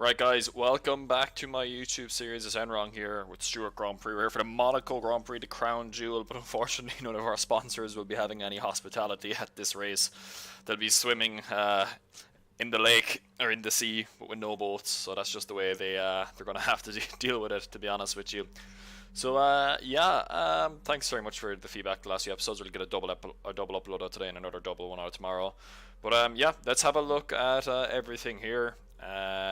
Right, guys, welcome back to my YouTube series. It's Enron here with Stewart Grand Prix. We're here for the Monaco Grand Prix, the crown jewel, but unfortunately none of our sponsors will be having any hospitality at this race. They'll be swimming in the lake or in the sea, but with no boats, so that's just the way they're going to have to deal with it, to be honest with you. So thanks very much for the feedback the last few episodes. We'll get a double upload out today and another double one out tomorrow. But let's have a look at everything here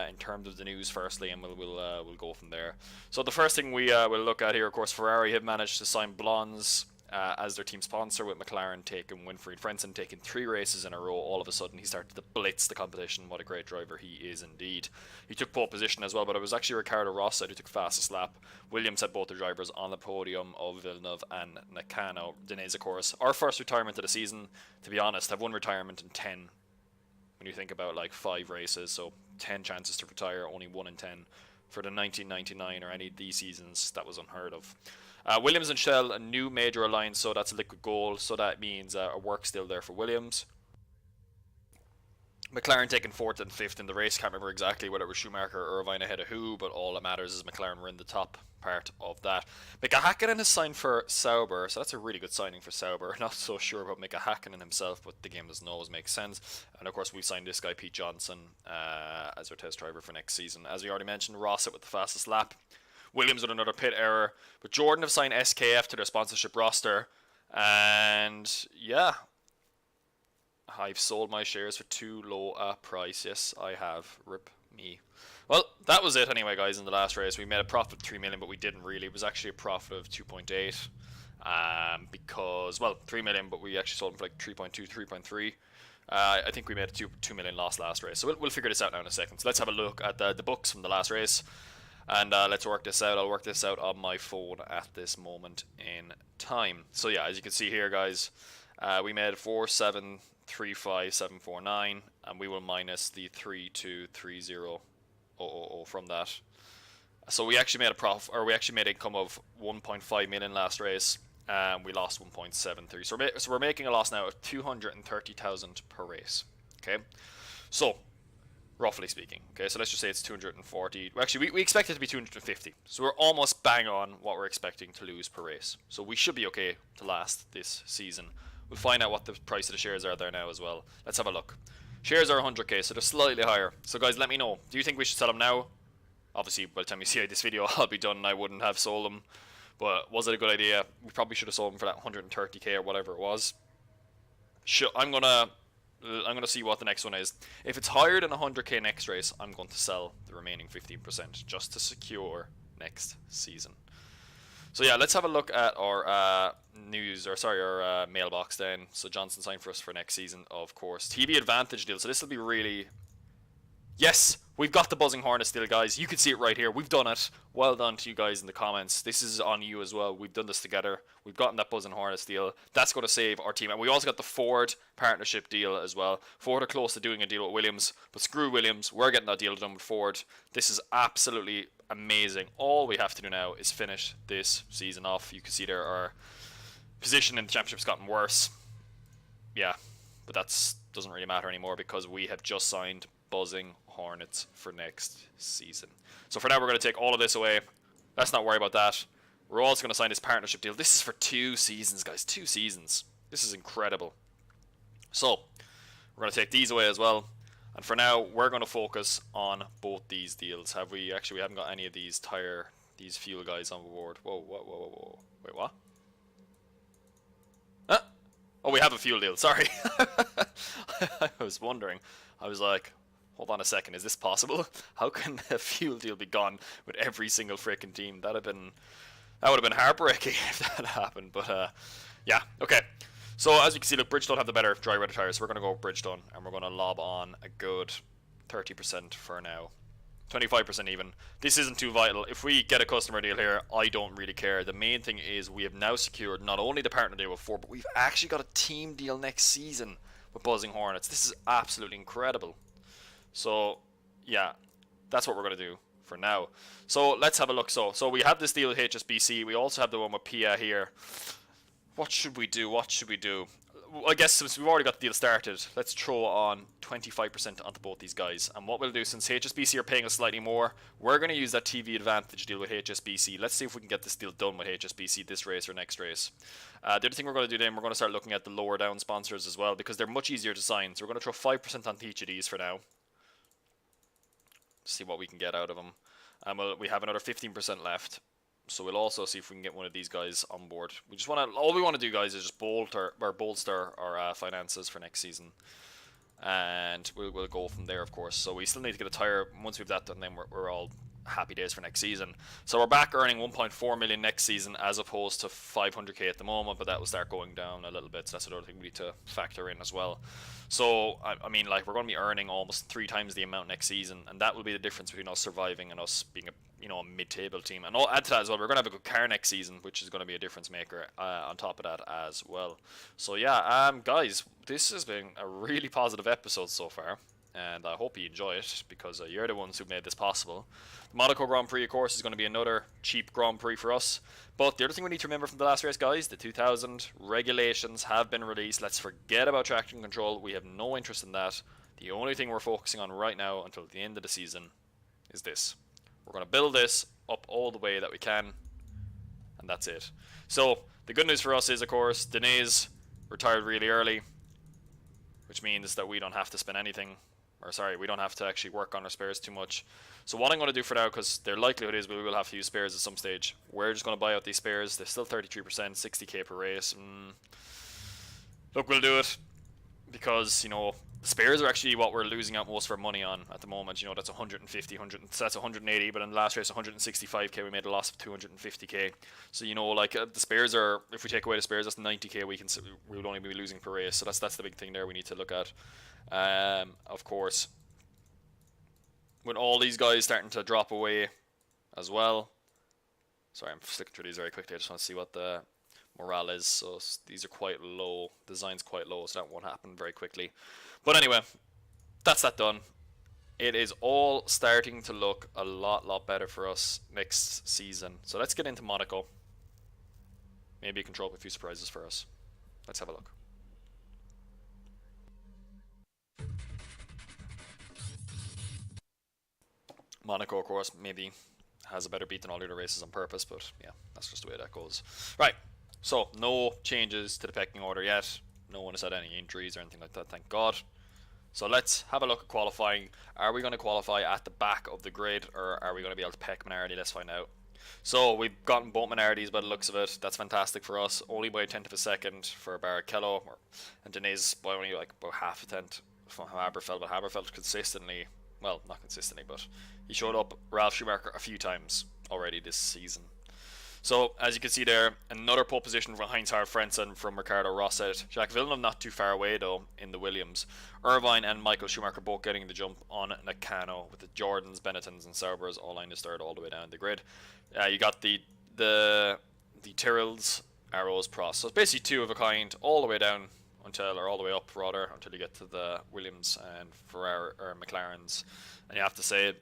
in terms of the news firstly, and we'll go from there. So the first thing we will look at here, of course, Ferrari have managed to sign Blondes as their team sponsor, with McLaren taking Winfried Frentzen taking 3 races in a row. All of a sudden he started to blitz the competition. What a great driver he is indeed. He took pole position as well, but it was actually Ricardo Rossi who took fastest lap. Williams had both the drivers on the podium of Villeneuve and Nakano. Denez, of course, our first retirement of the season. To be honest, I've one retirement in 10 when you think about like 5 races, so 10 chances to retire, only 1 in 10 for the 1999 or any of these seasons. That was unheard of. Williams and Shell, a new major alliance, so that's a liquid gold, so that means a work still there for Williams. McLaren taking 4th and 5th in the race. Can't remember exactly whether it was Schumacher or Irvine ahead of who, but all that matters is McLaren were in the top part of that. Mika Hakkinen has signed for Sauber, so that's a really good signing for Sauber. Not so sure about Mika Hakkinen himself, but the game doesn't always make sense. And of course, we signed this guy, Pete Johnson, as our test driver for next season. As we already mentioned, Rossett with the fastest lap. Williams with another pit error. But Jordan have signed SKF to their sponsorship roster. And yeah, I've sold my shares for too low a price. Yes, I have. Rip me. Well, that was it anyway, guys, in the last race. We made a profit of 3 million, but we didn't really. It was actually a profit of 2.8. Because, well, 3 million, but we actually sold them for like 3.2, 3.3. I think we made a 2 million loss last race. So we'll figure this out now in a second. So let's have a look at the books from the last race. And let's work this out. I'll work this out on my phone at this moment in time. So yeah, as you can see here, guys, we made 4,735,749, and we will minus the 3,230,000 from that. So we actually made a profit, or we actually made income of 1.5 million last race, and we lost 1.73. So we're making a loss now of 230,000 per race. Okay, so roughly speaking. Okay, so let's just say it's 240. Actually, we expect it to be 250. So we're almost bang on what we're expecting to lose per race. So we should be okay to last this season. We'll find out what the price of the shares are there now as well. Let's have a look. Shares are 100k, so they're slightly higher. So guys, let me know. Do you think we should sell them now? Obviously, by the time you see this video, I'll be done and I wouldn't have sold them. But was it a good idea? We probably should have sold them for that 130k or whatever it was. I'm gonna see what the next one is. If it's higher than 100k next race, I'm going to sell the remaining 15% just to secure next season. So yeah, let's have a look at our our mailbox then. So Johnson signed for us for next season, of course. TV Advantage deal. So this will be really... Yes, we've got the Buzzing Hornets deal, guys. You can see it right here. We've done it. Well done to you guys in the comments. This is on you as well. We've done this together. We've gotten that Buzzing Hornets deal. That's going to save our team. And we also got the Ford partnership deal as well. Ford are close to doing a deal with Williams, but screw Williams. We're getting that deal done with Ford. This is absolutely amazing. All we have to do now is finish this season off. You can see there our position in the championship's gotten worse. Yeah, but that doesn't really matter anymore because we have just signed Buzzing Hornets for next season. So for now, we're going to take all of this away. Let's not worry about that. We're also going to sign this partnership deal. This is for 2 seasons, guys. 2 seasons. This is incredible. So we're going to take these away as well. And for now, we're going to focus on both these deals. We haven't got any of these fuel guys on board. Whoa. Wait, what? Huh? Oh, we have a fuel deal. Sorry. I was wondering. I was like, hold on a second, is this possible? How can a fuel deal be gone with every single freaking team? That would have been heartbreaking if that happened. But yeah, okay. So as you can see, look, Bridgestone have the better dry weather tires. So we're going to go with Bridgestone, and we're going to lob on a good 30% for now. 25% even. This isn't too vital. If we get a customer deal here, I don't really care. The main thing is we have now secured not only the partner deal with Ford, but we've actually got a team deal next season with Buzzing Hornets. This is absolutely incredible. So yeah, that's what we're going to do for now. So let's have a look. So we have this deal with HSBC. We also have the one with Pia here. What should we do? I guess since we've already got the deal started, let's throw on 25% onto both these guys. And what we'll do, since HSBC are paying us slightly more, we're going to use that TV advantage deal with HSBC. Let's see if we can get this deal done with HSBC this race or next race. The other thing we're going to do then, we're going to start looking at the lower down sponsors as well, because they're much easier to sign. So we're going to throw 5% onto each of these for now. See what we can get out of them. We have another 15% left. So we'll also see if we can get one of these guys on board. All we want to do, guys, is just bolster our finances for next season, and we'll go from there, of course. So we still need to get a tire. Once we've that done, then we're all happy days for next season. So we're back earning 1.4 million next season as opposed to 500k at the moment, but that will start going down a little bit. So that's another thing we need to factor in as well. So I mean, like, we're going to be earning almost 3 times the amount next season, and that will be the difference between us surviving and us being a mid-table team. And I'll add to that as well, we're going to have a good car next season, which is going to be a difference maker on top of that as well. So yeah, guys, this has been a really positive episode so far, and I hope you enjoy it, because you're the ones who made this possible. The Monaco Grand Prix, of course, is going to be another cheap Grand Prix for us. But the other thing we need to remember from the last race, guys, the 2000 regulations have been released. Let's forget about traction control. We have no interest in that. The only thing we're focusing on right now until the end of the season is this. We're going to build this up all the way that we can, and that's it. So the good news for us is, of course, Denise retired really early, which means that we don't have to spend anything. Or sorry, we don't have to actually work on our spares too much. So what I'm going to do for now, because their likelihood is we will have to use spares at some stage, we're just going to buy out these spares. They're still 33%, 60k per race. Look, we'll do it, because, the spares are actually what we're losing out most of our money on at the moment. That's 150, so that's 180, but in the last race, 165k, we made a loss of 250k. So, the spares are, if we take away the spares, that's 90k we would only be losing per race. So that's the big thing there we need to look at. Of course, with all these guys starting to drop away as well. Sorry, I'm flicking through these very quickly. I just want to see what the morale is. So these are quite low. Design's quite low, so that won't happen very quickly. But anyway, that's that done. It is all starting to look a lot better for us next season. So let's get into Monaco. Maybe you can throw up a few surprises for us. Let's have a look. Monaco, of course, maybe has a better beat than all the other races on purpose, but yeah, that's just the way that goes. Right, so no changes to the pecking order yet. No one has had any injuries or anything like that, thank God. So let's have a look at qualifying. Are we going to qualify at the back of the grid, or are we going to be able to peck Minardi? Let's find out. So we've gotten both Minardis by the looks of it. That's fantastic for us. Only by a tenth of a second for Barrichello, and Denise by only like about half a tenth from Haberfeld. But Haberfeld consistently, well, not consistently, but he showed up Ralf Schumacher a few times already this season. So, as you can see there, another pole position for Heinz-Harald Frentzen from Ricardo Rosset. Jacques Villeneuve not too far away, though, in the Williams. Irvine and Michael Schumacher both getting the jump on Nakano, with the Jordans, Benettons, and Saubers all lined as third all the way down the grid. You got the Tyrrells, Arrows, Prost. So, it's basically two of a kind, all the way down all the way up, rather, until you get to the Williams and Ferrari, or McLarens. And you have to say,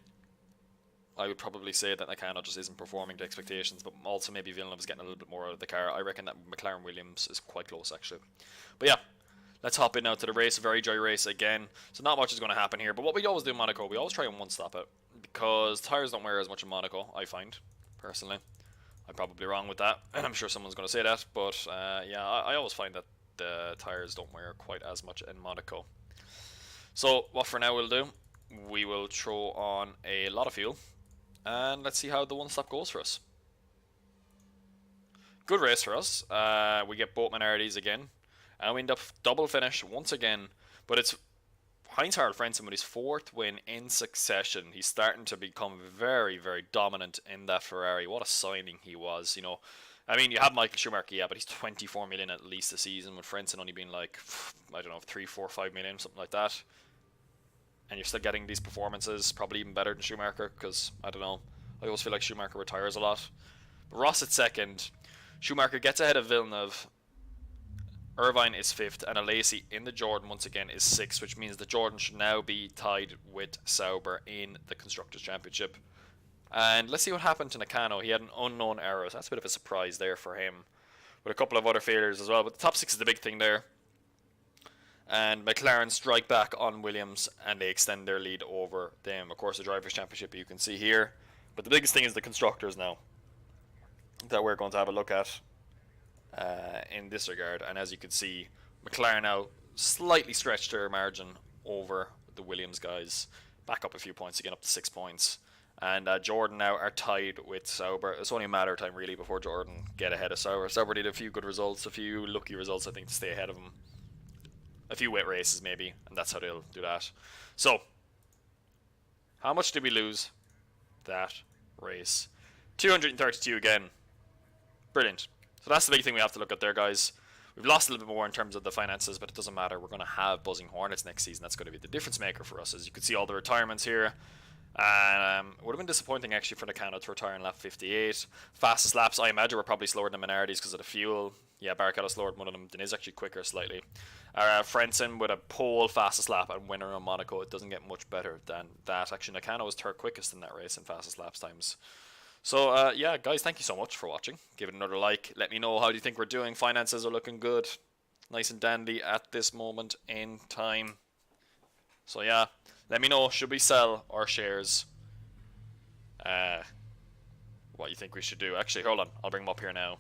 I would probably say that Nakano just isn't performing to expectations, but also maybe Villeneuve is getting a little bit more out of the car. I reckon that McLaren Williams is quite close, actually. But yeah, let's hop in now to the race, a very dry race again. So not much is going to happen here, but what we always do in Monaco, we always try and one-stop it, because tyres don't wear as much in Monaco, I find, personally. I'm probably wrong with that, and I'm sure someone's going to say that, but yeah, I always find that the tyres don't wear quite as much in Monaco. So what for now we'll do, we will throw on a lot of fuel, and let's see how the one stop goes for us. Good race for us. We get both Minardis again, and we end up double finish once again. But it's Heinz-Harald Frentzen with his 4th win in succession. He's starting to become very, very dominant in that Ferrari. What a signing he was, I mean, you have Michael Schumacher, yeah, but he's 24 million at least a season, with Frentzen only being like, I don't know, 3, 4, 5 million, something like that. And you're still getting these performances, probably even better than Schumacher, because, I don't know, I always feel like Schumacher retires a lot. But Ross at 2nd, Schumacher gets ahead of Villeneuve, Irvine is 5th, and Alesi in the Jordan once again is 6th, which means the Jordan should now be tied with Sauber in the Constructors' Championship. And let's see what happened to Nakano. He had an unknown error, so that's a bit of a surprise there for him, with a couple of other failures as well. But the top 6 is the big thing there. And McLaren strike back on Williams, and they extend their lead over them. Of course, the Drivers' Championship you can see here. But the biggest thing is the Constructors now that we're going to have a look at in this regard. And as you can see, McLaren now slightly stretched their margin over the Williams guys. Back up a few points again, up to 6 points. And Jordan now are tied with Sauber. It's only a matter of time really before Jordan get ahead of Sauber. Sauber did a few good results, a few lucky results I think to stay ahead of him. A few wet races maybe, and that's how they'll do that. So, how much did we lose that race? 232 again. Brilliant. So that's the big thing we have to look at there, guys. We've lost a little bit more in terms of the finances, but it doesn't matter. We're going to have Buzzing Hornets next season. That's going to be the difference maker for us. As you can see, all the retirements here. And it would have been disappointing actually for Nakano to retire in lap 58. Fastest laps, I imagine, were probably slower than Minardi's because of the fuel. Yeah, Barrichello slower than one of them. Then is actually quicker slightly. Frentzen with a pole fastest lap and winner on Monaco. It doesn't get much better than that. Actually, Nakano was third quickest in that race in fastest laps times. So, yeah, guys, thank you so much for watching. Give it another like. Let me know how do you think we're doing. Finances are looking good. Nice and dandy at this moment in time. So, yeah, let me know. Should we sell our shares? What you think we should do. Actually, hold on. I'll bring them up here now.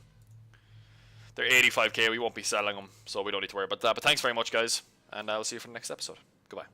They're 85k. We won't be selling them, so we don't need to worry about that. But thanks very much, guys. And I'll see you for the next episode. Goodbye.